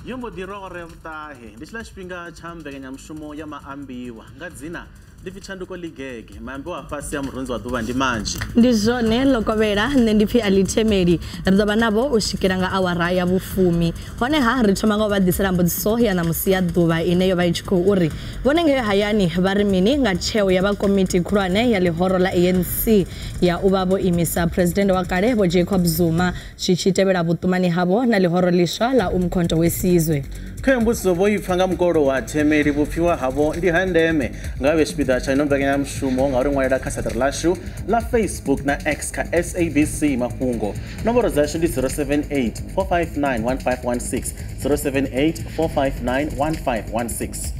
Yombo diro revtahe, Dishla Spinga Chambeganyam Shumo Yama Maambiwa, Gadzina, Diffichanduko Ligeg, Maambiwa Fasiam Runzo Dubandi Manji. Ndizone lokobera nendipi alitemeri Rzabanabo ushikiranga awaraya bufumi hone ha ritomanga badisirambo sohya na musia duba ineyo bayichiko uri bonenge hayani barimini nga cheo yaba committee kurane ya lihoro la ANC ya ubabo imisa president wa kale bo Jacob Zuma chichitebera butumani habo na lihoro lisha la umkhonto wesizwe Kembuso boyifanga mkoro wa temeri bufiwa habo ndi handeme ngabe spida chano baganya mshumo ngari ngwalira kasatrlashu la Facebook na X ka SABC Mafhungo nomboro zashu ndi 078 459 1516 078 459 1516.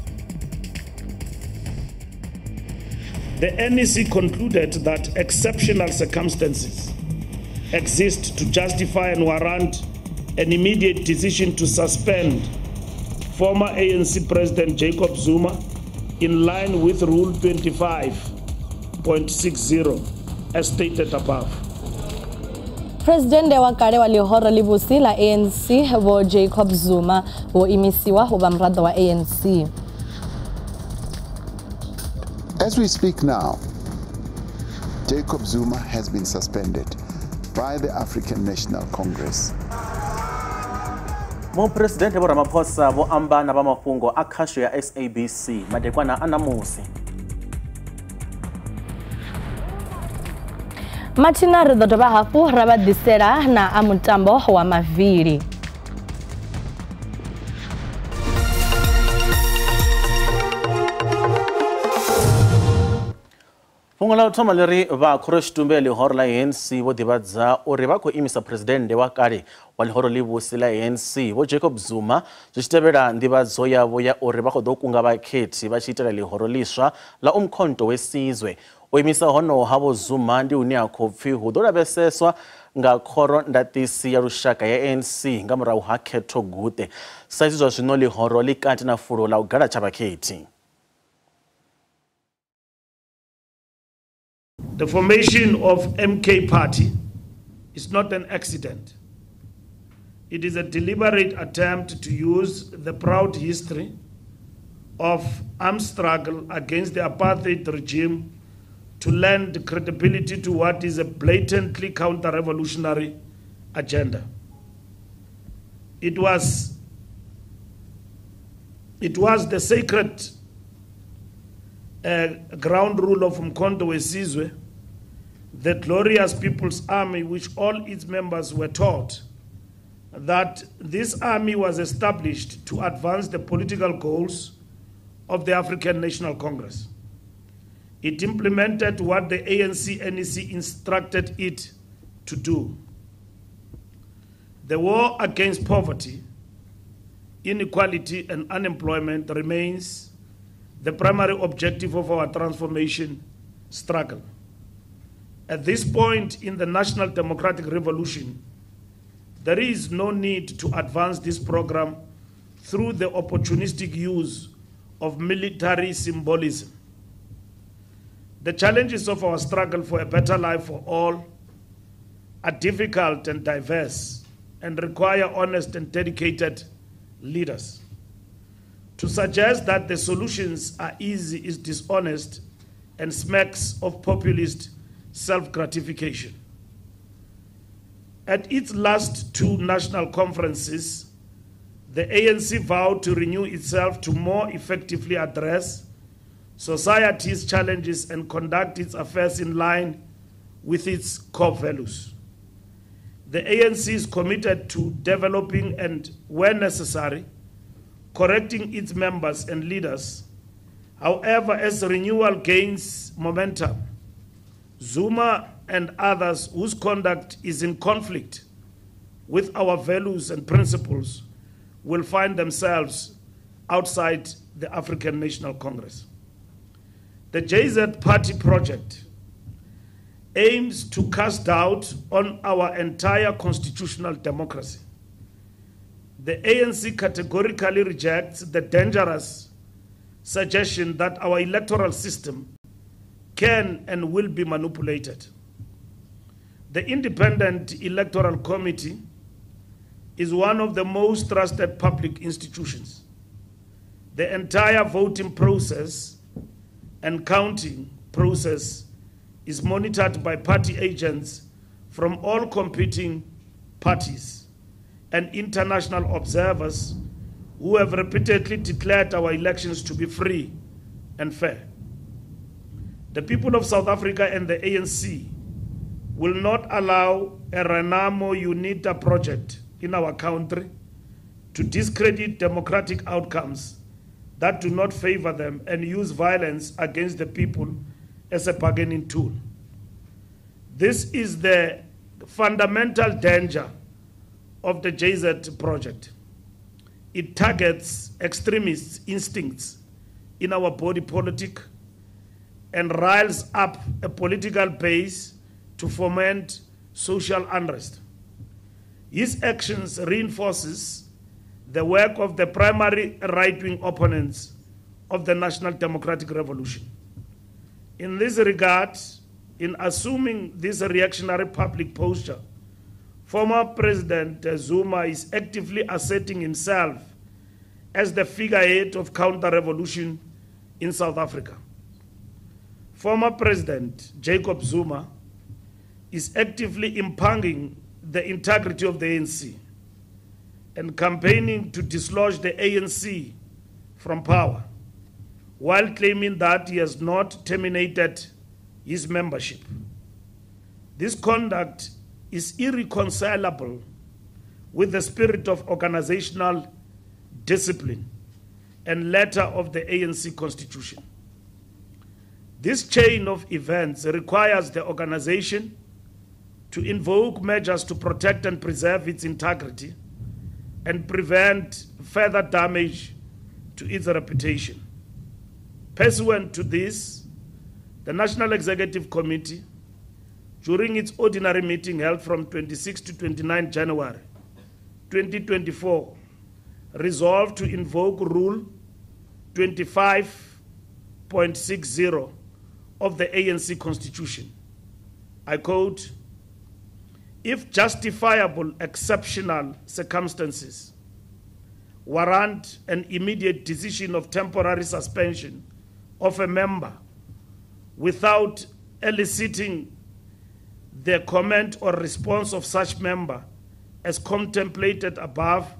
The NEC concluded that exceptional circumstances exist to justify and warrant an immediate decision to suspend former ANC President Jacob Zuma in line with Rule 25.60 as stated above. President wa kale wa lihoro libusi la ANC bo Jacob Zuma bo imisiwa ho bamrado wa ANC. As we speak now, Jacob Zuma has been suspended by the African National Congress. Mo President wa Ramaphosa bo ambana ba Mafhungo akasho ya SABC madekwana anamusi. Machina ridotoba hafu rabadisera na amutambo wa maviri. Fungola utomaleri va khoreshtumbe lihoro la ANC bo dibadza uri ba ko imisa president wa kale wa lihoro libusi la ANC bo Jacob Zuma zitebera ndibadzo yabo ya uri ba khodokunga bakhethi ba chitela lihoro liswa la umkhonto wesizwe oyimisa hono habo Zuma ndi uni akhopfi hudola beseswa nga khoro ndatisi ya lushaka ya ANC ngamura uhakhetho gute saizizwa zwino lihoro likati na fulo la ugala chabakhethi. The formation of MK Party is not an accident. It is a deliberate attempt to use the proud history of armed struggle against the apartheid regime to lend credibility to what is a blatantly counter-revolutionary agenda. It was the sacred ground rule of Umkhonto wesizwe, the glorious People's Army, which all its members were taught that this army was established to advance the political goals of the African National Congress. It implemented what the ANC-NEC instructed it to do. The war against poverty, inequality, and unemployment remains the primary objective of our transformation struggle. At this point in the national democratic revolution, there is no need to advance this program through the opportunistic use of military symbolism. The challenges of our struggle for a better life for all are difficult and diverse and require honest and dedicated leaders. To suggest that the solutions are easy is dishonest and smacks of populist self-gratification. At its last two national conferences, the ANC vowed to renew itself to more effectively address society's challenges and conduct its affairs in line with its core values. The ANC is committed to developing and, where necessary, correcting its members and leaders. However, as renewal gains momentum, Zuma and others whose conduct is in conflict with our values and principles will find themselves outside the African National Congress. The JZ Party project aims to cast doubt on our entire constitutional democracy. The ANC categorically rejects the dangerous suggestion that our electoral system can and will be manipulated. The Independent Electoral Committee is one of the most trusted public institutions. The entire voting process and counting process is monitored by party agents from all competing parties and international observers who have repeatedly declared our elections to be free and fair. The people of South Africa and the ANC will not allow a Renamo UNITA project in our country to discredit democratic outcomes that do not favor them and use violence against the people as a bargaining tool. This is the fundamental danger of the JZ project. It targets extremist instincts in our body politic and riles up a political base to foment social unrest. His actions reinforces the work of the primary right-wing opponents of the National Democratic Revolution. In this regard, in assuming this reactionary public posture, former President Zuma is actively asserting himself as the figurehead of counter-revolution in South Africa. Former President Jacob Zuma is actively impugning the integrity of the ANC and campaigning to dislodge the ANC from power, while claiming that he has not terminated his membership. This conduct is irreconcilable with the spirit of organizational discipline and letter of the ANC Constitution. This chain of events requires the organization to invoke measures to protect and preserve its integrity and prevent further damage to its reputation. Pursuant to this, the National Executive Committee, during its ordinary meeting held from 26 to 29 January 2024, resolved to invoke Rule 25.60 of the ANC Constitution. I quote, "If justifiable exceptional circumstances warrant an immediate decision of temporary suspension of a member without eliciting the comment or response of such member as contemplated above,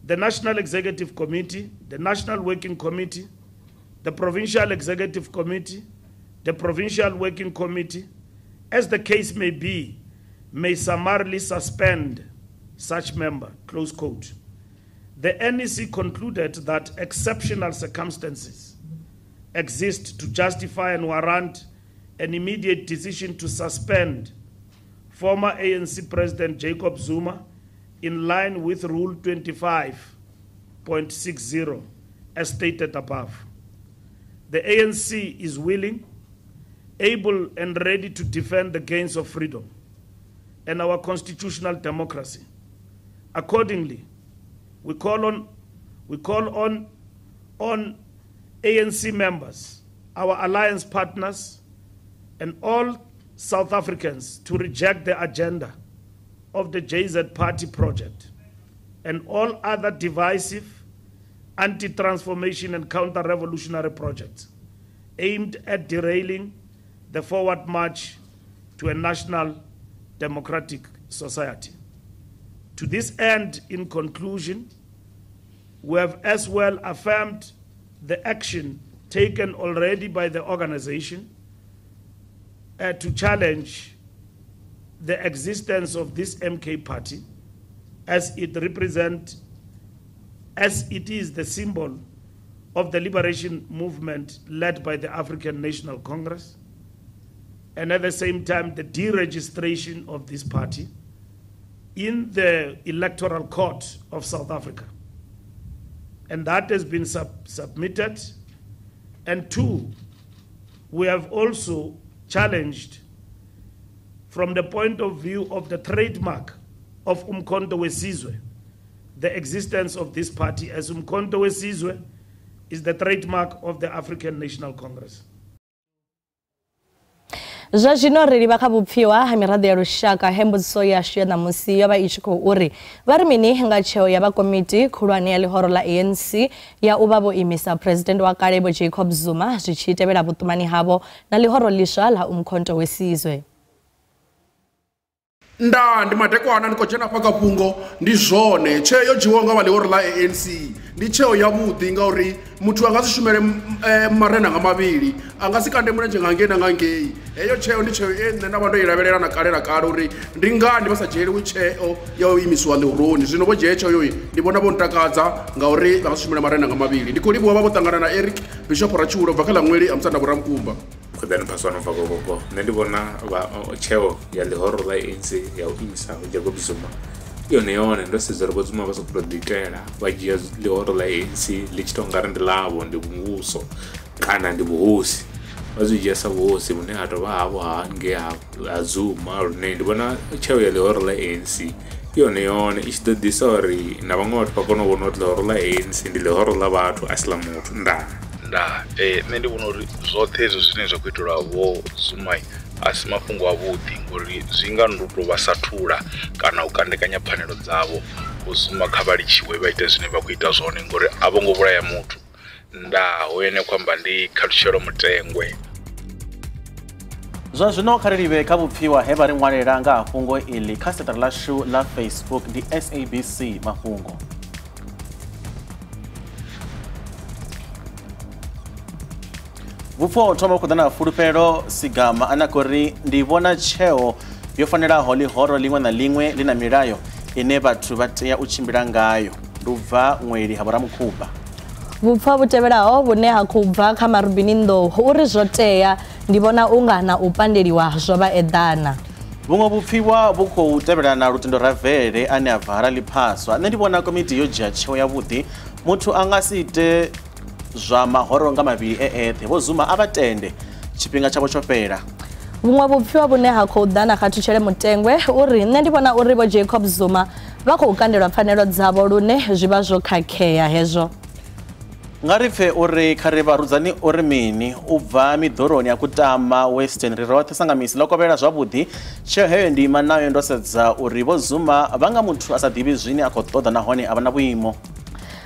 the National Executive Committee, the National Working Committee, the Provincial Executive Committee, the Provincial Working Committee, as the case may be, may summarily suspend such member," close quote. The NEC concluded that exceptional circumstances exist to justify and warrant an immediate decision to suspend former ANC President Jacob Zuma in line with Rule 25.60 as stated above. The ANC is willing, able and ready to defend the gains of freedom and our constitutional democracy. Accordingly, we call on ANC members, our alliance partners, and all South Africans to reject the agenda of the JZ Party project and all other divisive, anti-transformation and counter-revolutionary projects aimed at derailing the forward march to a national democratic society. To this end, in conclusion, we have as well affirmed the action taken already by the organization to challenge the existence of this MK party as it is the symbol of the liberation movement led by the African National Congress, and at the same time the deregistration of this party in the Electoral Court of South Africa. And that has been submitted. And two, we have also challenged from the point of view of the trademark of Umkhonto weSizwe, the existence of this party, as Umkhonto weSizwe is the trademark of the African National Congress. Zwa zwino ri livha kha vhupfiwa ha miraḓo ya lushaka hembudziso yashu ya ṋamusi yo vha i tshi khou uri vha ri mini nga tsheo ya vha komiti khulwane ya ḽihoro ḽa ANC ya u vha vho imisa president wa kale Vho Jacob Zuma zwi tshi tevhela vhuṱumani havho na ḽihoro ḽiswa ḽa Umkhonto weSizwe. Ndi madekwana ni khou dzhena afha kha fhungo ndi zwone tsheo yo dzhiiwaho nga vha ḽihoro ḽa ANC ndi tsheo yavhuḓi ngauri muthu a nga si shumele marena nga mavhili a nga si kande mulenzhe nga ngei na nga ngei. Heyo tsheo ndi tsheo nṋe nda vha ndo i lavhelela na kale na kale uri ndi ngani vha sa dzhieliwi tsheo ya u imisiwa ḽihoroni. Zwino vho dzhie tsheo yoyi ndi vhona vho ntakadza ngauri vha nga si shumele marena nga mavhili. Ndi khou livhuwa vha vho ṱangana na Eric Bishop Rachulo bva kha ḽa ṅweli a musanda Vhoramkumba. Khudani phaswana mva gogo nṋe ndi vhona tsheo ya ḽihoro ḽa ANC ya u imisa Jacob Zuma yone ndo sedza uri Vho Zuma vha sokou tou ḓiitela vha dzhia ḽihoro ḽa ANC ḽi tshi tou nga ri ndi ḽavho ndi muvhuso kana ndi vhuhosi vha zwi dzhia sa vhuhosi vhune ha tou vha havho hangei ha Zuma lune ndi vhona tsheo ya ḽihoro ḽa ANC yone i tshi ḓo ḓisa uri na vhaṅwe vhathu vha kone u vhona uri ḽihoro ḽa ANC ndi ḽihoro ḽa vhathu a si ḽa muthu nṋe ndi vhona uri zwoṱhe hezwo zwine zwa khou itelwa Vho Zuma a si mafhungo avhuḓi ngori zwi nga ndo tou vha sathula kana u kandekanya pfanelo dzavho. Vho Zuma kha vha litshiwe vha ite zwine vha khou ita zwone ngori a vho ngo vhulaya muthu hoyene khou amba ndi khalutshelo mutengwe. Zwa zwino kha ri livhe kha vhupfiwa he vha ri ṅwalela nga ha fhungo iḽi kha setara ḽashu ḽa Facebook ndi SABC Mafhungo. Vhupfiwa u thoma khou ḓa na fulufhelo Sigama ane a khou ri ndi vhona tsheo yo fanelaho ḽihoro ḽiṅwe na ḽiṅwe ḽi na milayo ine vhathu vha tea u tshimbila ngayo. Ndi u bva ṅweli ha Vhoramukhuba. Vhupfa vhu tevhelaho vhune ha khou bva kha Marubini Nḓou uri zwo tea ndi vhona unga na u pandeliwa zwo vha eḓana. Vhuṅwe vhupfiwa vhu khou tevhelana na Lutendo Ravele ane a bva Harali Phaswa. Nṋe ndi vhona komiti yo dzhia tsheo yavhuḓi muthu a nga si ite zwa mahoro nga mavhili eṱhe. Vho Zuma a vha tende tshifhinga tshavho tsho fhela. Vhuṅwe vhupfiwa vhune ha khou ḓa na Khathutshele Mutengwe uri nṋe ndi vhona uri Vho Jacob Zuma vha khou kandelwa pfanelo dzavho lune zwi vha zwo khakhea hezwo. Nga ri pfe uri kha ri vharudzani uri mini u bva miḓoroni ya Kutama Western ri roṱhe sangamisi ḽo kovhela zwavhuḓi tsheo heyo ndi ima nayo ndo sedza uri Vho Zuma vha nga muthu a sa ḓivhi zwine a khou ṱoḓa nahone a vha na vhuimo.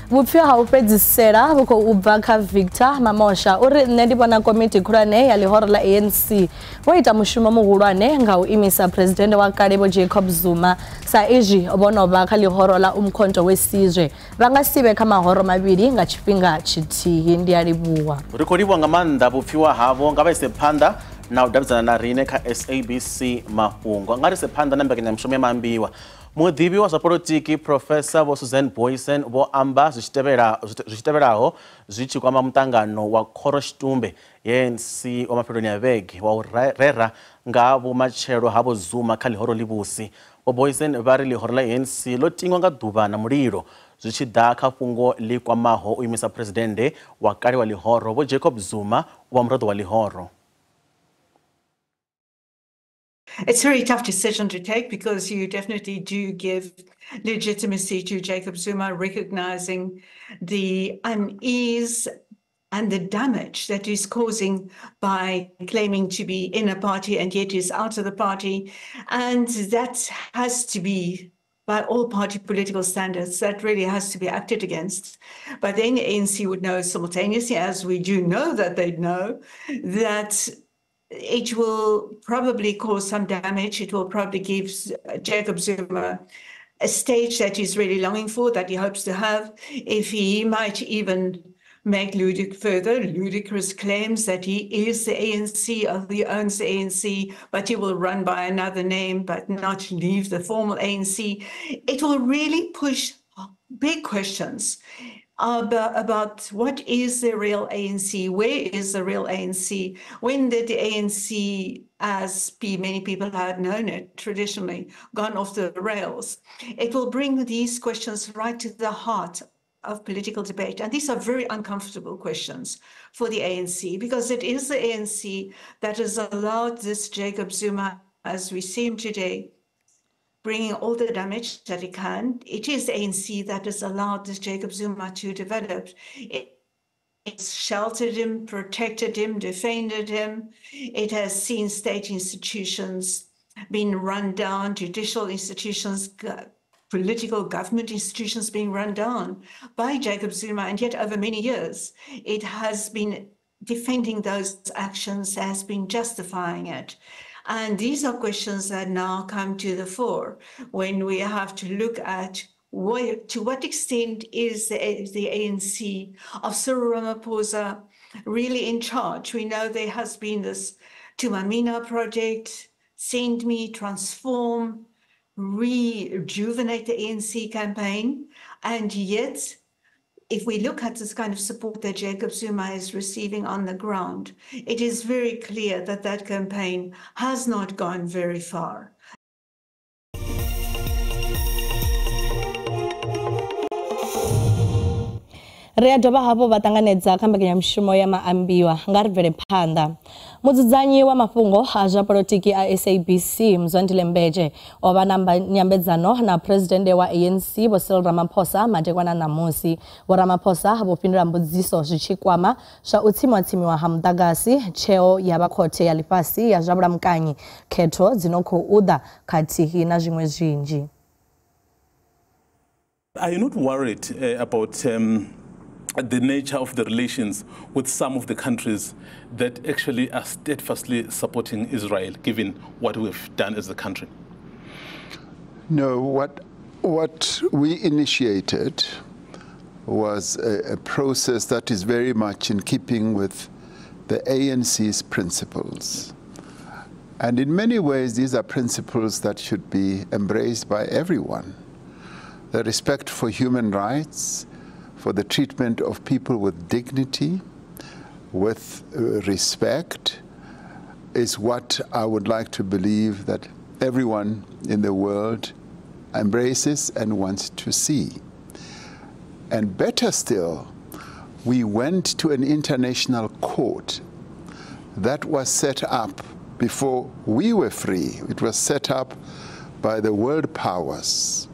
Vhupfiwa ha u fhedzisela vhu khou bva kha Victor Mamosha uri nṋe ndi vhona komiti khulwane ya ḽihoro ḽa ANC vho ita mushumo muhulwane nga u imisa president wa kale Vho Jacob Zuma sa izwi vho no vha kha ḽihoro ḽa Umkhonto weSizwe vha nga si vhe kha mahoro mavhili nga tshifhinga tshithihi. Ndi a livhuwa. Ri khou livhuwa nga maanḓa vhupfiwa havho nga vha ise phanḓa na u davhidzana na riṋe kha SABC Mafhungo. Nga ri se phanḓa na mbekanyamushumo ya Maambiwa. Muḓivhi wa zwa polotiki Professor Vho Susan Boysen vho amba zwi tshi tevhelaho zwi tshi kwama muṱangano wa khoroshitumbe ya ANC wa mafheloni a vhege wa u rera nga vhumatshelo ha Vho Zuma kha ḽihoro ḽivhusi. Vho Boysen vha ri ḽihoro ḽa ANC ḽo tingwa nga ḓuvha na mulilo zwi tshi ḓa kha fhungo ḽi kwamaho u imisa presidennde wa kale wa ḽihoro Vho Jacob Zuma wa muraḓo wa ḽihoro. It's a very tough decision to take because you definitely do give legitimacy to Jacob Zuma, recognizing the unease and the damage that he's causing by claiming to be in a party and yet is out of the party. And that has to be, by all party political standards, that really has to be acted against. But then the ANC would know simultaneously, as we do know that they'd know, that it will probably cause some damage. It will probably give Jacob Zuma a stage that he's really longing for, that he hopes to have. If he might even make ludicrous claims that he is the ANC, or he owns the ANC, but he will run by another name, but not leave the formal ANC. It will really push big questions about what is the real ANC, where is the real ANC, when did the ANC, as many people had known it traditionally, gone off the rails. It will bring these questions right to the heart of political debate. And these are very uncomfortable questions for the ANC, because it is the ANC that has allowed this Jacob Zuma, as we see him today, bringing all the damage that it can. It is the ANC that has allowed this Jacob Zuma to develop It's sheltered him, protected him, defended him. It has seen state institutions being run down, judicial institutions, political government institutions being run down by Jacob Zuma, and yet over many years, it has been defending those actions, has been justifying it. And these are questions that now come to the fore when we have to look at to what extent is the ANC of Cyril Ramaphosa really in charge? We know there has been this Tumamina project, Send Me, Transform, rejuvenate the ANC campaign. And yet, if we look at this kind of support that Jacob Zuma is receiving on the ground, it is very clear that that campaign has not gone very far. Ri a dovha hafhu vha ṱanganedza kha mbekanyamushumo ya Maambiwa nga ri bvele phanḓa. Mudzudzanyi wa mafhungo a zwa polotiki a SABC Mzwandile Mbeje o vha na nyambedzano na president wa ANC Vho Cyril Ramaphosa madekwana ṋamusi. Vho Ramaphosa vho fhindula mbudziso zwi tshi kwama zwa u tsimiwa ha muḓagasi, tsheo ya vha khothe ya ḽifhasi ya zwa vhulamukanyi, khetho dzi no khou ḓa khathihi na zwiṅwe zwinzhi. Are you not worried about the nature of the relations with some of the countries that actually are steadfastly supporting Israel, given what we've done as a country? No, what we initiated was a process that is very much in keeping with the ANC's principles. And in many ways, these are principles that should be embraced by everyone. The respect for human rights, for the treatment of people with dignity, with respect, is what I would like to believe that everyone in the world embraces and wants to see. And better still, we went to an international court that was set up before we were free. It was set up by the world powers,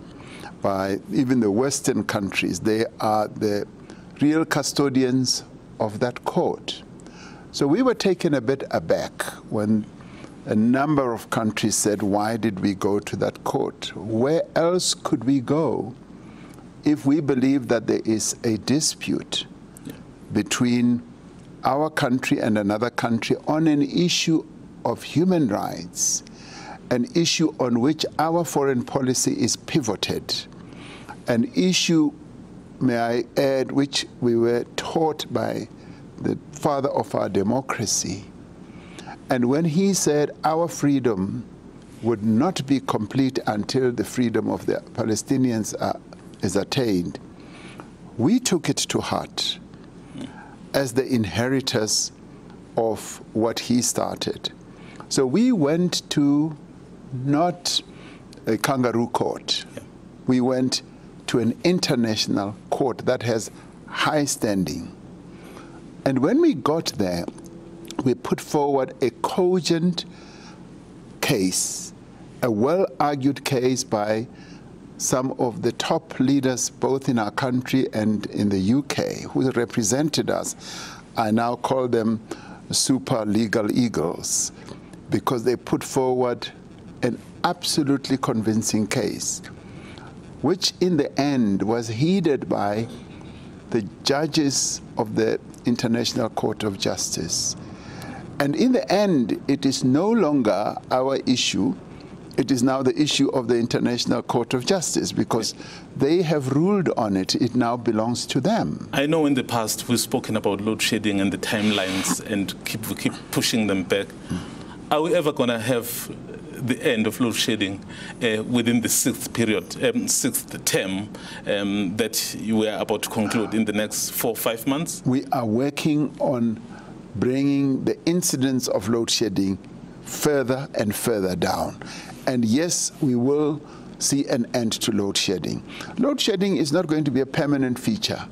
by even the Western countries. They are the real custodians of that court. So we were taken a bit aback when a number of countries said, why did we go to that court? Where else could we go if we believe that there is a dispute between our country and another country on an issue of human rights, an issue on which our foreign policy is pivoted, an issue, may I add, which we were taught by the father of our democracy. And when he said our freedom would not be complete until the freedom of the Palestinians is attained, we took it to heart as the inheritors of what he started. So we went to not a kangaroo court. We went to an international court that has high standing. And when we got there, we put forward a cogent case, a well-argued case by some of the top leaders, both in our country and in the UK, who represented us. I now call them super legal eagles, because they put forward an absolutely convincing case, which in the end was heeded by the judges of the International Court of Justice. And in the end, it is no longer our issue. It is now the issue of the International Court of Justice, because they have ruled on it. It now belongs to them. I know in the past we've spoken about load shedding and the timelines and we keep pushing them back. Are we ever going to have the end of load shedding within the sixth term that you were about to conclude in the next 4 or 5 months? We are working on bringing the incidence of load shedding further and further down. And yes, we will see an end to load shedding. Load shedding is not going to be a permanent feature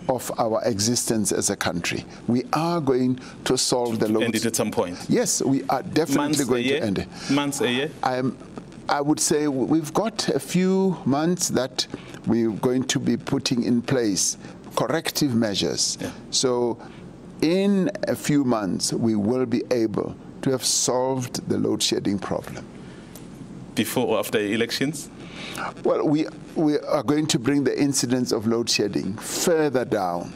of our existence as a country. We are going to solve the load. End it at some point? Yes, we are definitely going to end it. Months a year? I would say we've got a few months that we're going to be putting in place corrective measures. So in a few months, we will be able to have solved the load shedding problem. Before or after elections? Well, we are going to bring the incidence of load shedding further down.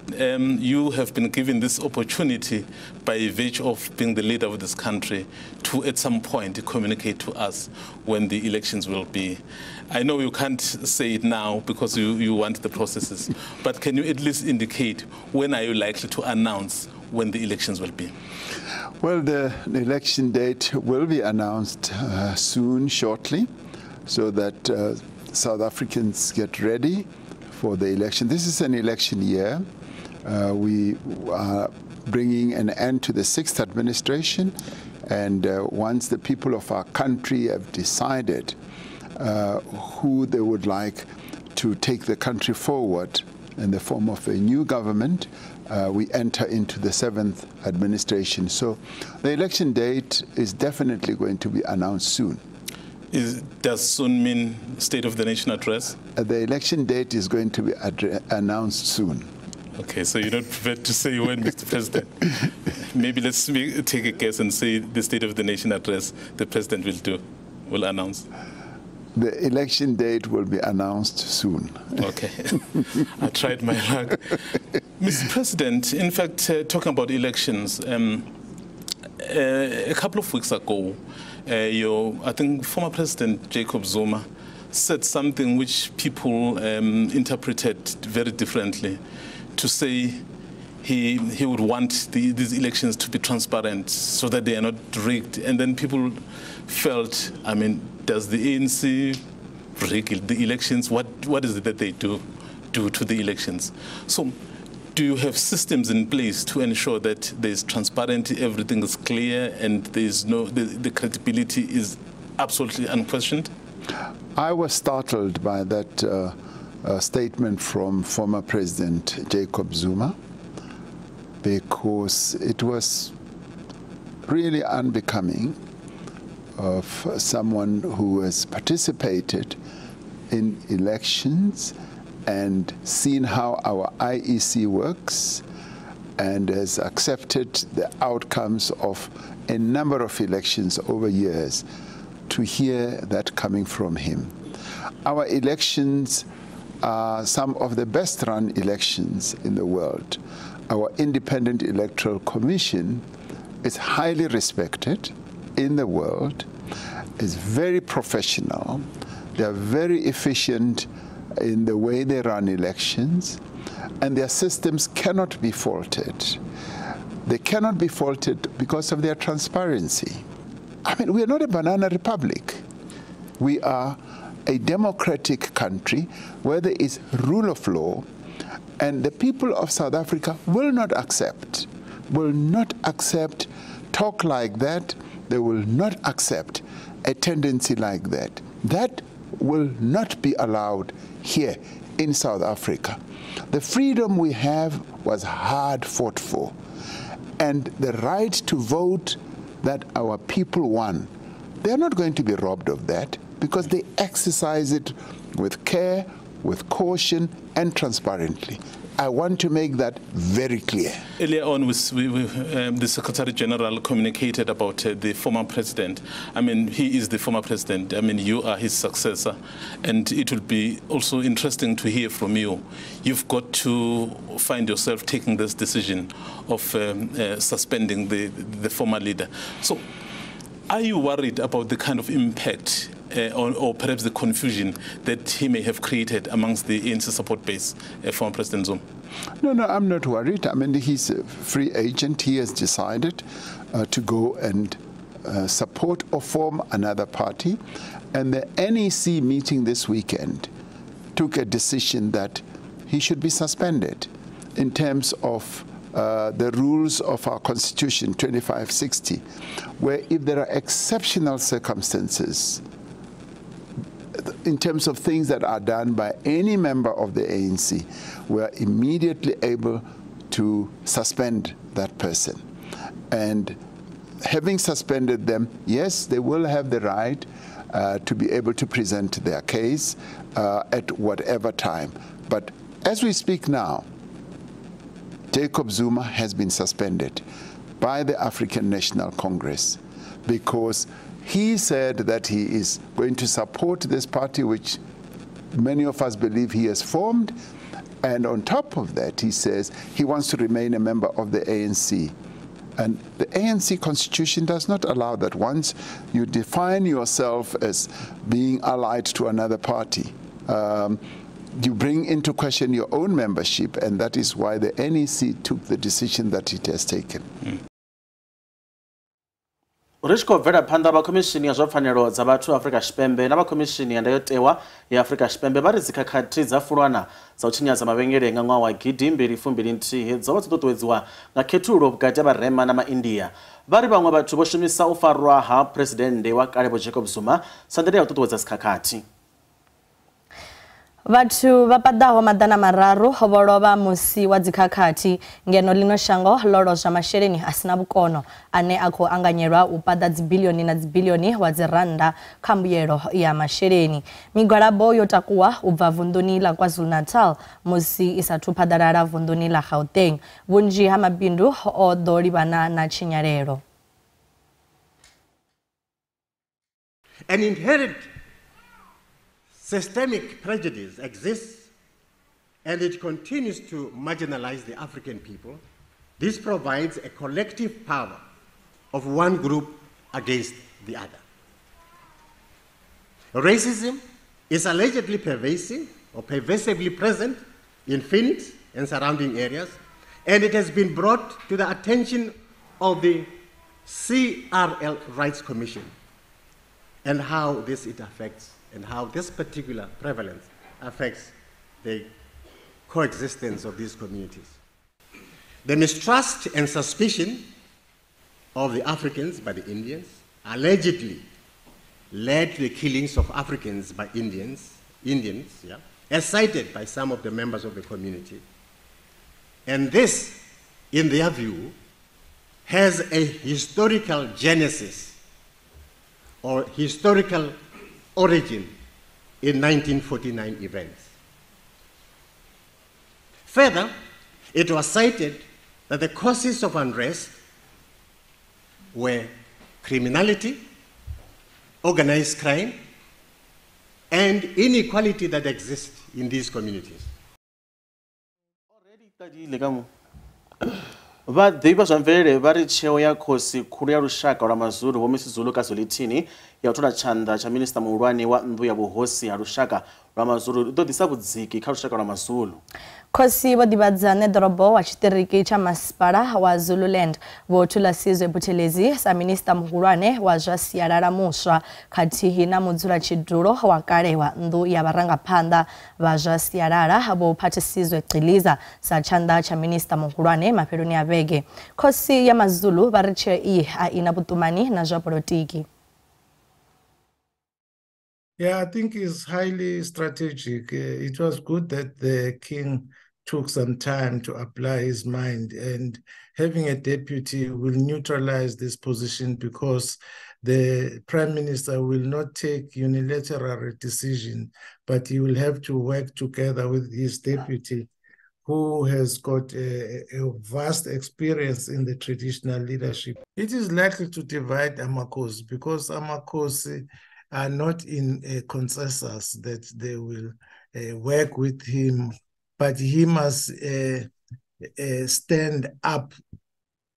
You have been given this opportunity by virtue of being the leader of this country to at some point communicate to us when the elections will be. I know you can't say it now because you want the processes, but can you at least indicate when are you likely to announce when the elections will be? Well, the election date will be announced soon, shortly, so that South Africans get ready for the election. This is an election year. We are bringing an end to the 6th administration, and once the people of our country have decided who they would like to take the country forward in the form of a new government, we enter into the 7th administration. So the election date is definitely going to be announced soon. Does soon mean State of the Nation address? The election date is going to be announced soon. Okay, so you're not prepared to say when, Mr. President. Maybe let's take a guess and say the State of the Nation address the President will announce. The election date will be announced soon. Okay, I tried my luck. Mr. President, in fact, talking about elections, a couple of weeks ago, I think former President Jacob Zuma said something which people interpreted very differently, to say he would want these elections to be transparent so that they are not rigged. And then people felt, I mean, does the ANC rig the elections? What is it that they do to the elections? So do you have systems in place to ensure that there's transparency, everything is clear, and there's the credibility is absolutely unquestioned? I was startled by that statement from former President Jacob Zuma, because it was really unbecoming of someone who has participated in elections and seen how our IEC works and has accepted the outcomes of a number of elections over years, to hear that coming from him. Our elections are some of the best run elections in the world. Our Independent Electoral Commission is highly respected in the world, is very professional, they are very efficient in the way they run elections, and their systems cannot be faulted. They cannot be faulted because of their transparency. I mean, we are not a banana republic. We are a democratic country where there is rule of law, and the people of South Africa will not accept talk like that. They will not accept a tendency like that. That will not be allowed here in South Africa. The freedom we have was hard fought for, and the right to vote that our people won, they're not going to be robbed of that, because they exercise it with care, with caution, and transparently. I want to make that very clear. Earlier on, the Secretary General communicated about the former president. I mean, he is the former president. I mean, you are his successor. And it will be also interesting to hear from you. You've got to find yourself taking this decision of suspending the former leader. So are you worried about the kind of impact or perhaps the confusion that he may have created amongst the ANC support base, former President Zuma? No, I'm not worried. I mean, he's a free agent. He has decided to go and support or form another party. And the NEC meeting this weekend took a decision that he should be suspended in terms of the rules of our Constitution, 2560, where if there are exceptional circumstances, in terms of things that are done by any member of the ANC, we are immediately able to suspend that person. And having suspended them, yes, they will have the right to be able to present their case at whatever time. But as we speak now, Jacob Zuma has been suspended by the African National Congress because he said that he is going to support this party, which many of us believe he has formed. And on top of that, he says he wants to remain a member of the ANC. And the ANC constitution does not allow that. Once you define yourself as being allied to another party, you bring into question your own membership, and that is why the NEC took the decision that it has taken. ri tshi khou bvela phanḓa vha khomishini ya zwa pfanelo dza vhathu Afrika Tshipembe na vha khomishini ya ndayotewa ya Afrika Tshipembe vha ri dzikhakhathi dza fulwana dza u tshinyadza mavhengele nga ṅwaha wa 2021 dzo vha dzo ṱuṱuwedziwa nga khethululo vhukati ha vharema na maindia. Vha ri vhaṅwe vhathu vho shumisa u farwa ha phuresidennde wa kale Vho Jacob Zuma sa nḓila ya u ṱuṱuwedza dzikhakhathi. Vhathu vha paḓaho maḓana mararu vho lovha musi wa dzikhakhathi ngeno ḽino shango ḽo lozwa masheleni a sina vhukono ane a khou anganyelwa u paḓa dzibiḽioni na dzibiḽioni wa dzi rannda kha mbuyelo ya masheleni. Migwalabo yo takuwa u bva vunḓuni ḽa KwaZulu-Natal musi i sathu phaḓalala vunḓuni ḽa Gauteng. Vhunzhi ha mabindu o ḓo livhana na tshinyalelo. An inherent systemic prejudice exists, and it continues to marginalize the African people. This provides a collective power of one group against the other. Racism is allegedly pervasive or pervasively present in Phoenix and surrounding areas, and it has been brought to the attention of the CRL Rights Commission and how this affects and how this particular prevalence affects the coexistence of these communities. The mistrust and suspicion of the Africans by the Indians allegedly led to the killings of Africans by Indians, as cited by some of the members of the community. And this, in their view, has a historical genesis or historical origin in 1949 events. Further, it was cited that the causes of unrest were criminality, organized crime, and inequality that exists in these communities. Vhaḓivhi zwa mvelele vha ri tsheo ya khosi khulu ya lushaka lwa mazulu Vho Mrs Zulu Kazolithini ya u thola tshanḓa tsha minista muhulwane wa nnḓu ya vhuhosi ha lushaka lwa mazulu i ḓo ḓisa vhudziki kha lushaka lwa mazulu. Khosi vho ḓivhadza neḓorobo wa tshiṱiriki tsha masipala wa Zululand Vho Thulasizwe Buthelezi sa minista muhulwane wa zwa sialala muswa khathihi na mudzulatshidulo wa kale wa nnḓu ya vharangaphanḓa vha zwa sialala Vho Phathisizwe Gciliza sa tshanḓa tsha minista muhulwane mafheloni a vhege. Khosi ya mazulu vha ri tsheo iyi a ina vhuṱumani na zwa polotiki. Yeah, I think it's highly strategic. It was good that the king took some time to apply his mind, and having a deputy will neutralize this position because the prime minister will not take unilateral decision, but he will have to work together with his deputy, who has got a vast experience in the traditional leadership. It is likely to divide Amakosi because Amakosi are not in a consensus that they will work with him, but he must stand up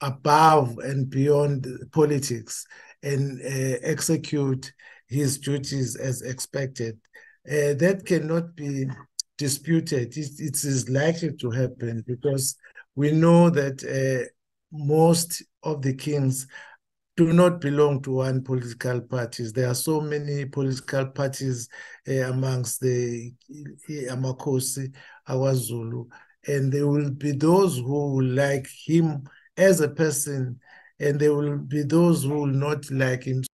above and beyond politics and execute his duties as expected. That cannot be disputed. It is likely to happen because we know that most of the kings do not belong to one political parties. There are so many political parties amongst the Amakosi, Awazulu, and there will be those who will like him as a person, and there will be those who will not like him.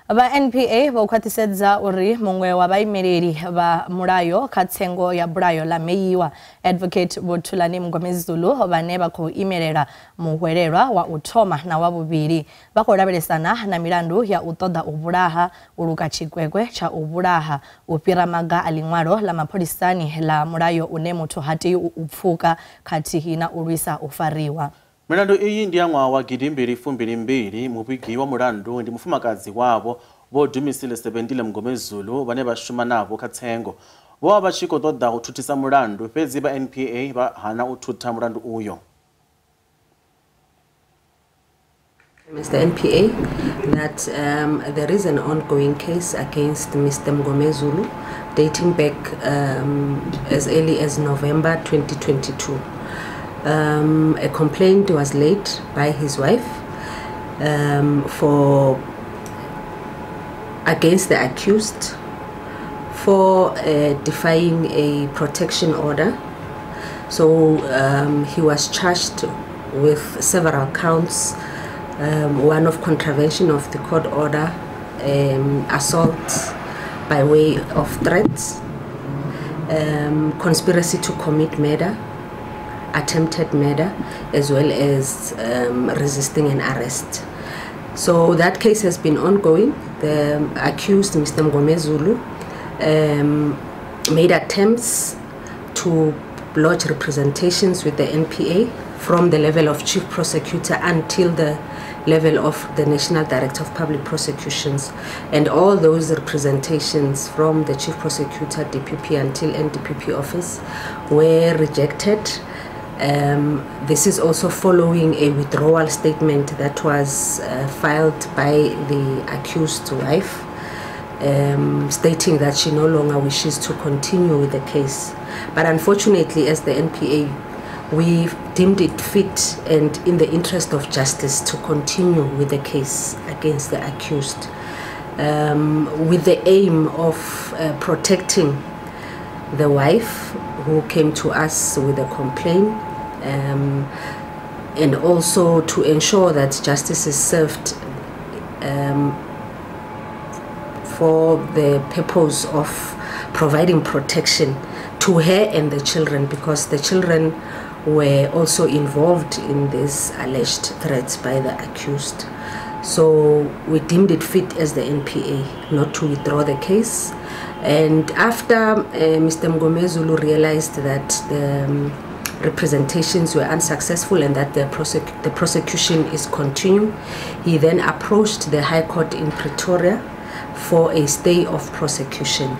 Ba NPA vho khwaṱhisedza uri muṅwe wa vhaimeleli vha mulayo kha tsengo ya bulayo la Maambiwa Advocate Vho Thulani Mngomezi Zulu vhane vha khou imelela muhwelelwa wa u thoma na wa vhuvhili vha khou lavhelesana na milandu ya u ṱoḓa u vhulaha, u luka tshigwegwe tsha u vhulaha, u fhira maga a ḽiṅwalo la mapholisani la mulayo une muthu ha tei u pfuka khathihi na u lwisa u fariwa. Milandu iyi ndi ya ṅwaha wa 2022. Muvhigi wa mulandu ndi mufumakadzi wavho Vho Dumisile Sebendile Mngomezi Zulu vhane vha shuma navho kha tsengo. Vho vha tshi khou ṱoḓa u thuthisa mulandu fhedzi vha NPA vha hana u thutha mulandu uyo. Mr. NPA, that there is an ongoing case against Mr. Mngomezi Zulu dating back as early as November 2022. A complaint was laid by his wife against the accused for defying a protection order. So he was charged with several counts, one of contravention of the court order, assault by way of threats, conspiracy to commit murder, attempted murder, as well as resisting an arrest. So that case has been ongoing. The accused, Mr. Mngomezi Zulu, made attempts to lodge representations with the NPA from the level of chief prosecutor until the level of the National Director of Public Prosecutions. And all those representations from the chief prosecutor, DPP until NDPP office were rejected. This is also following a withdrawal statement that was filed by the accused wife, stating that she no longer wishes to continue with the case. But unfortunately, as the NPA, we deemed it fit and in the interest of justice to continue with the case against the accused, with the aim of protecting the wife who came to us with a complaint, and also to ensure that justice is served for the purpose of providing protection to her and the children, because the children were also involved in these alleged threats by the accused. So we deemed it fit as the NPA not to withdraw the case. And after Mr. Mngomezi Zulu realized that the representations were unsuccessful and that the prosecution is continuing, he then approached the High Court in Pretoria for a stay of prosecution.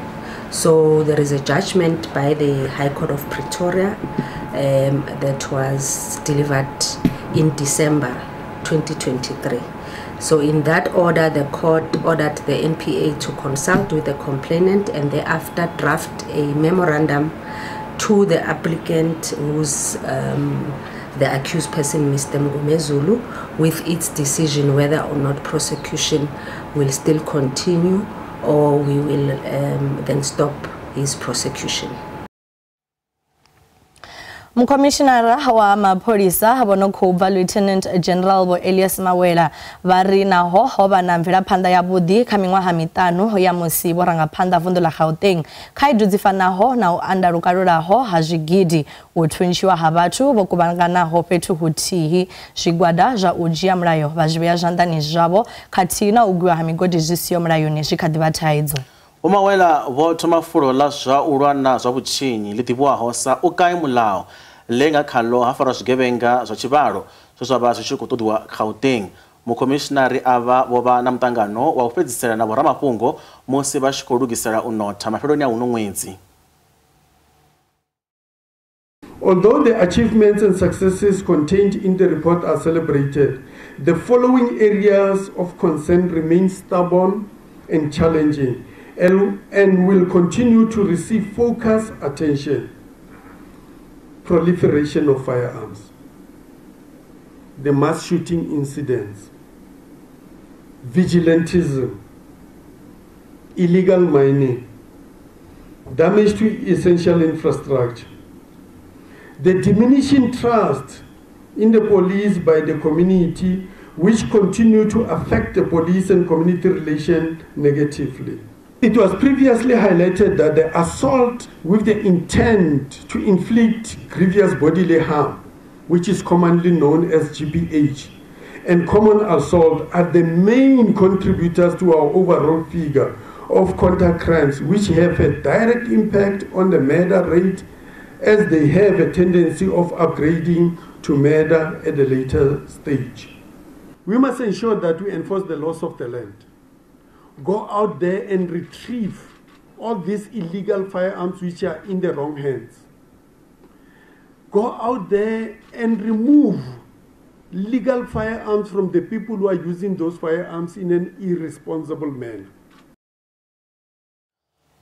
So there is a judgment by the High Court of Pretoria that was delivered in December 2023. So in that order, the court ordered the NPA to consult with the complainant and thereafter draft a memorandum to the applicant, who's the accused person, Mr. Mngomezi Zulu, with its decision whether or not prosecution will still continue or we will then stop his prosecution. Mkomishinara wa mapholisa vhono khou bva Lieutenant General Vho Elias Mawela vha ri naho ho vha na mvelaphanḓa ya vhuḓi kha miṅwaha miṱanu ya musi vhorangaphanḓa vunḓu la Gauteng khaedu dzi fanaho na u anda lukalulaho ha zwigidi, u thuntshiwa ha vhathu vho kuvhanganaho fhethu huthihi, zwigwada zwa u dzhia mulayo vha zwi vhea zwanḓani zwavho khathihi na u gwiwa ha migodi zwi siho mulayoni zwi kha ḓi vha thaidzo. Vho Mawela vho thoma fulo ḽa zwa u lwa na zwa vhutshinyi ḽi ḓivhiwaho sa u kae mulao ḽe nga khaḽo ha farwa zwigevhenga zwa tshivhalo zwe zwa vha zwi tshi khou ṱoḓiwa Gauteng. Mukhomishinari ava vho vha na muṱangano wa u fhedzisela na vhoramafhungo musi vha tshi khou lugisela u notha mafheloni a uno ṅwedzi. Although the achievements and successes contained in the report are celebrated, the following areas of concern remain stubborn and challenging and will continue to receive focused attention. Proliferation of firearms, the mass shooting incidents, vigilantism, illegal mining, damage to essential infrastructure, the diminishing trust in the police by the community which continue to affect the police and community relation negatively. It was previously highlighted that the assault with the intent to inflict grievous bodily harm, which is commonly known as GBH, and common assault are the main contributors to our overall figure of contact crimes, which have a direct impact on the murder rate, as they have a tendency of upgrading to murder at a later stage. We must ensure that we enforce the laws of the land. Go out there and retrieve all these illegal firearms which are in the wrong hands. Go out there and remove legal firearms from the people who are using those firearms in an irresponsible manner.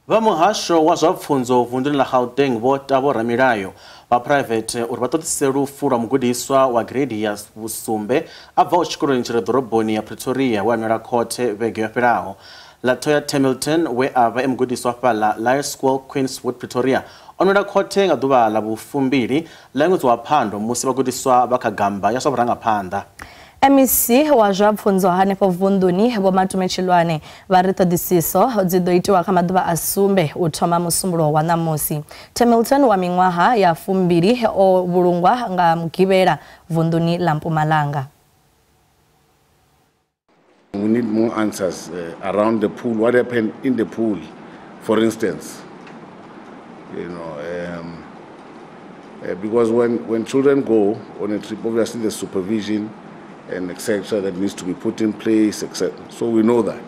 Va muhasho wa zwa pfunzo vunḓuni ḽa Gauteng vho Tabo Ramilayo wa private uri vha ṱoḓise lufu lwa mugudiswa wa grade ya vhusumbe a bvaho tshikoloni tshi re ḓoroboni ya Pretoria we a nwela khothe vhege yo fhelaho. Latoya Hamilton we a vha e mugudiswa fhaḽa Lae School Queenswood Pretoria o nwela khothe nga ḓuvha ḽa vhu-fumbili ḽa ṅwedzi wa Phando musi vhagudiswa vha kha gamba ya zwa vhurangaphanḓa. MEC wa zwa pfunzo hanefho vunḓuni vho Matume Tshilwane vha ri ṱhoḓisiso dzi ḓo itiwa kha maḓuvha a sumbe u thoma musumbulowo wa ṋamusi. Hamilton wa miṅwaha ya 2 o vhulungwa nga Mugivhela vunḓuni ḽa Mpumalanga. We need more answers around the pool. What happened in the pool, for instance? You know, because when children go on a trip, obviously the supervision and etc. that needs to be put in place, etc. So we know that.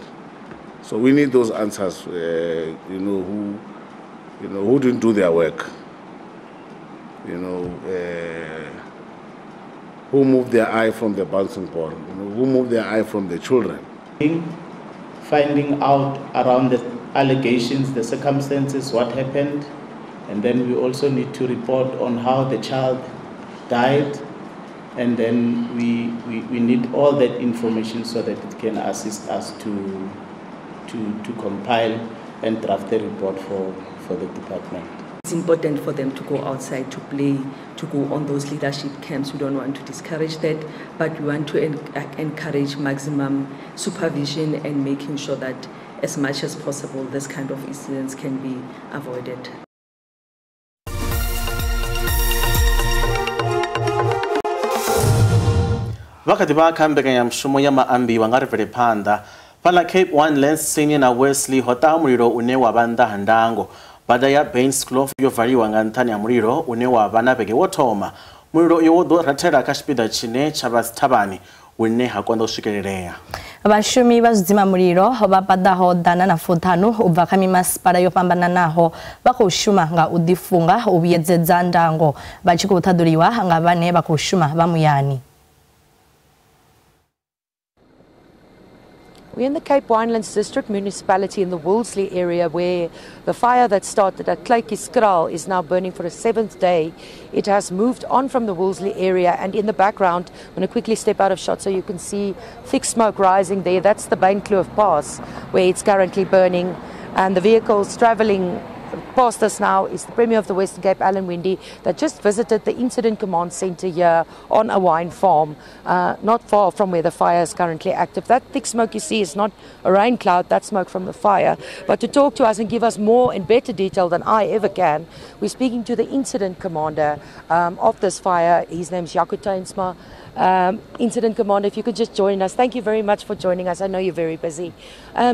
So we need those answers. Who didn't do their work. Who moved their eye from the bouncing ball. Who moved their eye from the children. Finding out around the allegations, the circumstances, what happened, and then we also need to report on how the child died. And then we need all that information so that it can assist us to compile and draft a report for the department. It's important for them to go outside to play, to go on those leadership camps. We don't want to discourage that, but we want to encourage maximum supervision and making sure that as much as possible this kind of incidents can be avoided. Vakati va kambekanya mshumo ya Maambiwa nga rivele phanḓa fhaḽa Cape Winelands Senior na Wesley ho ṱaha mulilo une wa vha nnḓa ha ndango. Bada ya Bainsclough yo valiwa nga nṱhani ha mulilo une wa vha na vhege wo thoma. Mulilo uyo wo ḓo rathela kha tshipiḓa tshine tsha vha thavhani hune ha konḓa u swikelelea. Vhashumi vha zwidzima mulilo vha paḓaho ḓana na 50 u bva kha mimasipala yo fhambananaho vha khou shuma nga u ḓifunga u vhuedzedza ndango vha tshi khou ṱhaḓuliwa nga vhane vha khou shuma vha muyani. We're in the Cape Winelands District Municipality in the Wolseley area where the fire that started at Kleikiekraal is now burning for a 7th day. It has moved on from the Wolseley area, and in the background, I'm going to quickly step out of shot so you can see thick smoke rising there. That's the Bainsclough Pass where it's currently burning, and the vehicles travelling past us now is the Premier of the Western Cape, Alan Windy, that just visited the Incident Command Centre here on a wine farm, not far from where the fire is currently active. That thick smoke you see is not a rain cloud, that's smoke from the fire. But to talk to us and give us more and better detail than I ever can, we're speaking to the Incident Commander of this fire. His name's Jaco Tuinsma. Incident Commander, if you could just join us. Thank you very much for joining us. I know you're very busy.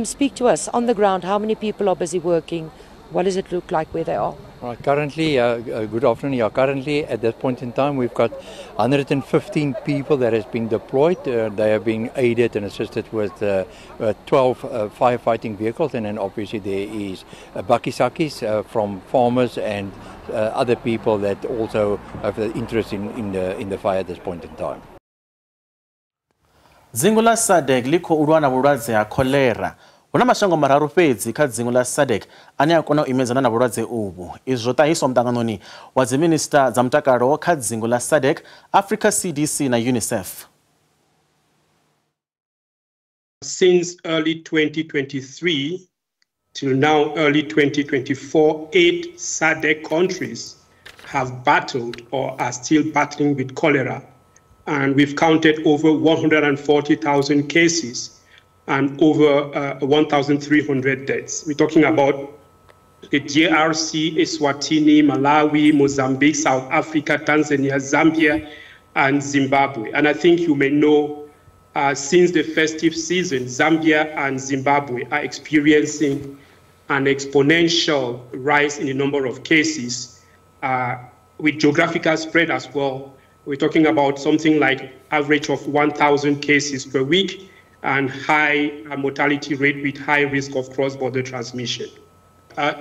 Speak to us on the ground. How many people are busy working? What does it look like where they are? Right, currently, good afternoon. Yeah, currently at this point in time, we've got 115 people that has been deployed. They have been aided and assisted with 12 firefighting vehicles, and then obviously there is bakisakis from farmers and other people that also have the interest in the fire at this point in time. Dzingu la SADC liko ulwa na vhulwadze ha cholera. Una mashango mararu fhedzi kha dzingu la SADC ane a kona u imedzana na vhulwadze uvhu. Izwo ṱahiswa muṱanganoni wa dzi minister dza mutakalo kha dzingu la SADC, Africa CDC na UNICEF. Since early 2023 till now early 2024, 8 SADC countries have battled or are still battling with cholera. and we've counted over 140,000 cases and over 1,300 deaths. We're talking about the DRC, Eswatini, Malawi, Mozambique, South Africa, Tanzania, Zambia, and Zimbabwe. And I think you may know, since the festive season, Zambia and Zimbabwe are experiencing an exponential rise in the number of cases with geographical spread as well. We're talking about something like average of 1,000 cases per week and high mortality rate with high risk of cross-border transmission.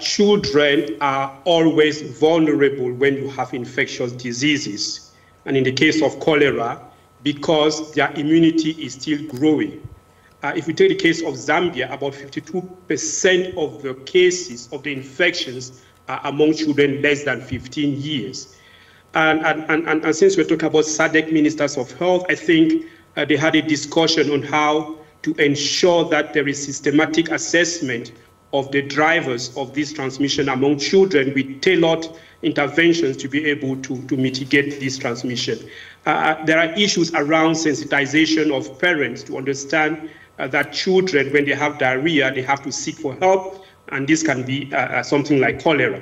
Children are always vulnerable when you have infectious diseases. And in the case of cholera, because their immunity is still growing. If we take the case of Zambia, about 52% of the cases of the infections are among children less than 15 years. And since we're talking about SADC ministers of health, I think they had a discussion on how to ensure that there is systematic assessment of the drivers of this transmission among children with tailored interventions to be able to mitigate this transmission. There are issues around sensitization of parents to understand that children, when they have diarrhea, they have to seek for help, and this can be something like cholera.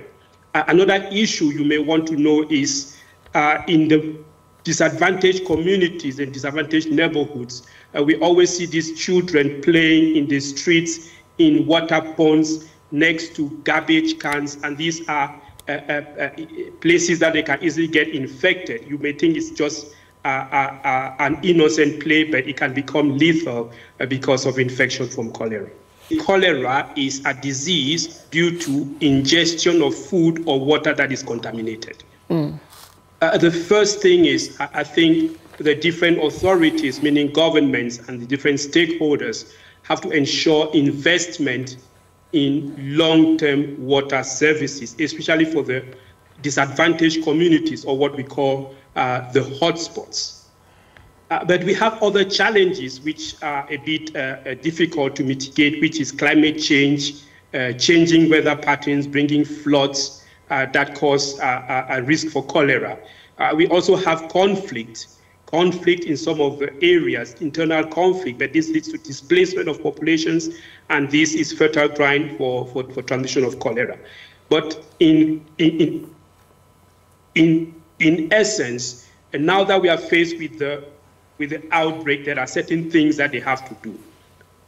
Another issue you may want to know is in the disadvantaged communities and disadvantaged neighborhoods, we always see these children playing in the streets, in water ponds, next to garbage cans, and these are places that they can easily get infected. You may think it's just an innocent play, but it can become lethal because of infection from cholera. Cholera is a disease due to ingestion of food or water that is contaminated. The first thing is, I think the different authorities, meaning governments and the different stakeholders, have to ensure investment in long-term water services, especially for the disadvantaged communities, or what we call the hotspots. But we have other challenges which are a bit difficult to mitigate, which is climate change, changing weather patterns, bringing floods that cause a risk for cholera. We also have conflict in some of the areas, internal conflict, but this leads to displacement of populations, and this is fertile ground for transmission of cholera. But in essence, and now that we are faced with the outbreak, there are certain things that they have to do.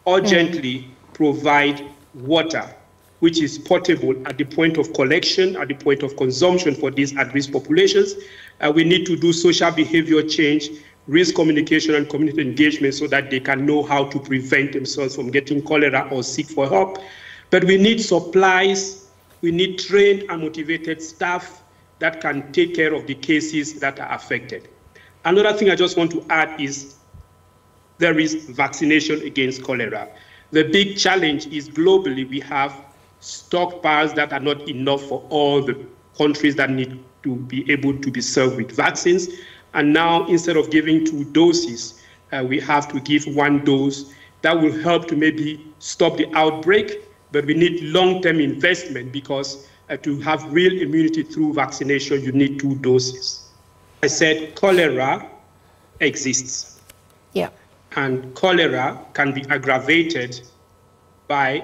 Urgently provide water, which is portable at the point of collection, at the point of consumption for these at-risk populations. We need to do social behavior change, risk communication and community engagement so that they can know how to prevent themselves from getting cholera or seek for help. But we need supplies, we need trained and motivated staff that can take care of the cases that are affected. Another thing I just want to add is there is vaccination against cholera. The big challenge is globally we have stockpiles that are not enough for all the countries that need to be able to be served with vaccines. And now, instead of giving 2 doses, we have to give 1 dose. That will help to maybe stop the outbreak, but we need long-term investment because to have real immunity through vaccination, you need 2 doses. I said cholera exists. Yeah. And cholera can be aggravated by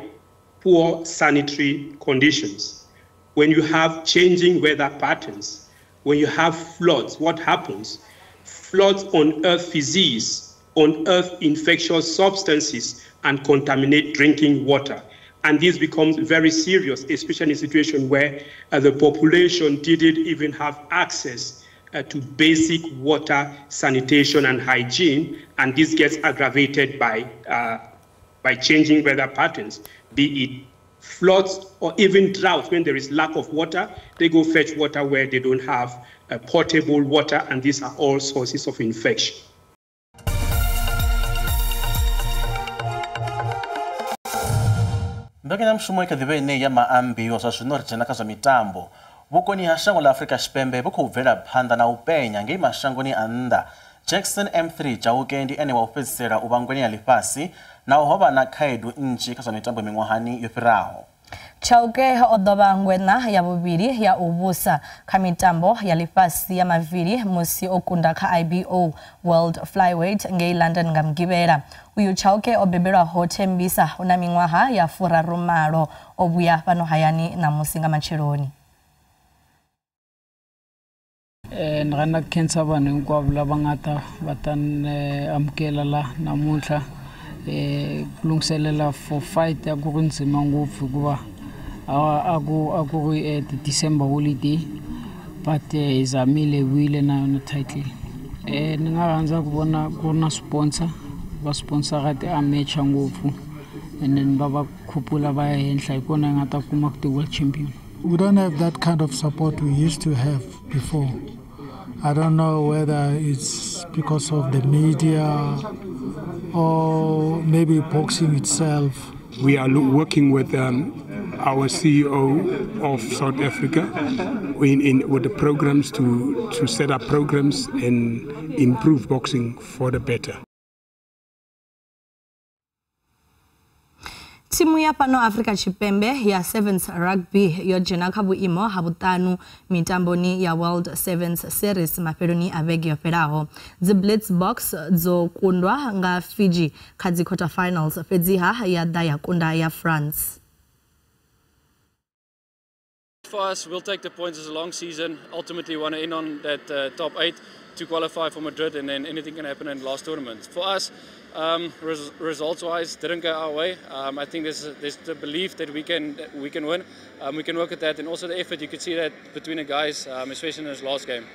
poor sanitary conditions. When you have changing weather patterns, when you have floods, what happens? Floods unearth disease, unearth infectious substances, and contaminate drinking water. And this becomes very serious, especially in a situation where the population didn't even have access to basic water, sanitation, and hygiene, and this gets aggravated by changing weather patterns, be it floods or even drought. When there is lack of water, they go fetch water where they don't have potable water, and these are all sources of infection. Mbekanya mshumo ikadhibene ya Maambiwa sa zwino ritshena kha zwa mitambo vhukoni ha shango la Afrika Tshipembe vhu khou bvela phanḓa na u penya ngei mashangoni a nnḓa. Jackson M3 Chaukendi ene wa u fhedzisela u vha ngwenya ḽifhasi na u hovha na khaedu nnzhi kha zwa mitambo miṅwahani yo fhiraho. Chauke odoba ngwena ya bubiri ya ubusa kamitambo ya lifasi ya maviri musi okunda ka IBO World Flyweight ngei London ngamgibera. Uyu Chauke obebera hotembisa unamingwaha ya fura rumaro obuya pano hayani na musinga machironi. Ngana kensa bana kwabula bangata batan amkela la namuhla kulungiselela for fight yakunzima ngofu kuba aku December holiday but izamile wile na title ningaranza kubona kuna sponsor ba sponsor gati amecha ngofu and then baba khupula baya henhla ikona ngata kuma ku world champion. We don't have that kind of support we used to have before. I don't know whether it's because of the media or maybe boxing itself. We are working with our CEO of South Africa with the programs to set up programs and improve boxing for the better. Timu ya pano Africa Chipembe ya Sevens Rugby yojena kabu imo habutanu mitamboni ya World Sevens Series maperoni abegi operaho. The Blitzbox zo kundwa nga Fiji kadzi quarterfinals fedziha ya daya kunda ya France. For us, we'll take the points as a long season. Ultimately, want to end on that top 8 to qualify for Madrid, and then anything can happen in the last tournament. For us, results-wise, didn't go our way. I think there's the belief that we can win. We can work at that, and also the effort. You could see that between the guys, especially in this last game.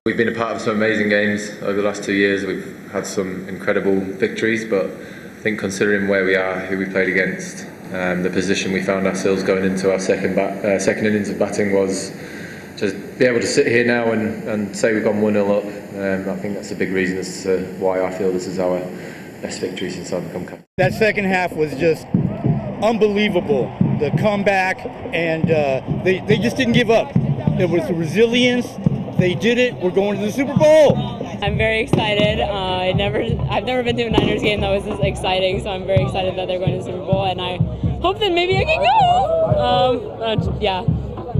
We've been a part of some amazing games over the last 2 years. We've had some incredible victories, but I think considering where we are, who we played against, the position we found ourselves going into our second innings of batting was just be able to sit here now and say we've gone 1-0 up. I think that's a big reason as to why I feel this is our best victory since I've become captain. That second half was just unbelievable. The comeback, and they just didn't give up. It was the resilience. They did it. We're going to the Super Bowl. I'm very excited. I've never been to a Niners game that was this exciting, so I'm very excited that they're going to the Super Bowl, and I hope that maybe I can go. Yeah,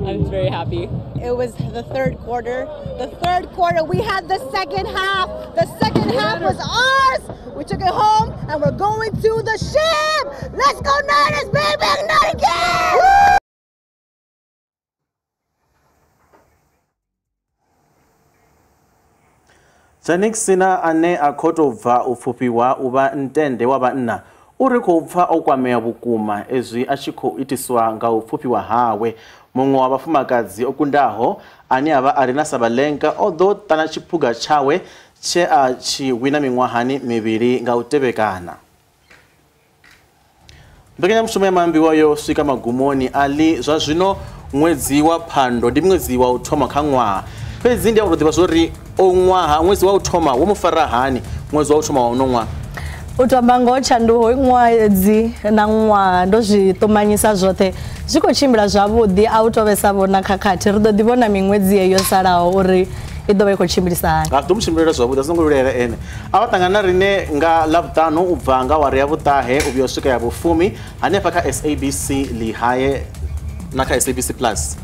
I'm very happy. It was the third quarter. The third quarter, we had the second half. The second half was ours. We took it home, and we're going to the ship. Let's go Niners, baby! Not again! Woo! Janixina ane akhotovha ufupiwa uba ntende wabanna uri khou pfa o kwamea vhukuma ezwi a tshi khou itiswa nga u pfufhiwa hawe. Muṅwe wa vhafumakadzi o kundaho ane avha a re na Sabalenka o ḓo ṱana tshiphuga tshawe tshe a tshi wina miṅwahani mivhili nga u tevhekana. Mbekanyamushumo ya Maambiwa yo swika magumoni ali zwa zwino ṅwedzi wa Phando ndi ṅwedzi wa u thoma kha ṅwaha. Fhedzi ndi a uri ḓivha zwori o ṅwaha ṅwedzi wa u thoma wo mu fara hani ṅwedzi wa u thoma wa uno ṅwaha. U tamba ngo tshanduho ṅwedzi na ṅwaha ndo zwi ṱumanyisa zwoṱhe zwi khou tshimbila zwavhuḓi a u tovhesa vhona khakhathi ri ḓo ḓi vhona miṅwedzi yeyo salaho uri i ḓo vha i khou tshimbilisa hani. A ḓo mu tshimbilela zwavhuḓi a songo lulela ene a vha ṱangana rine nga ḽavhuṱanu u bva nga wari ya vhuṱahe u vhuya u swika ya vhufumi hanefha kha SABC Lihaye na kha SABC Plus.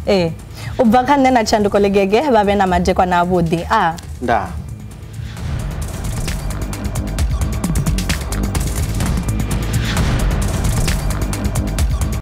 U bva kha nṋe na Tshanduko Legege vha vhe na madekwana a vhuḓi. Ndaa.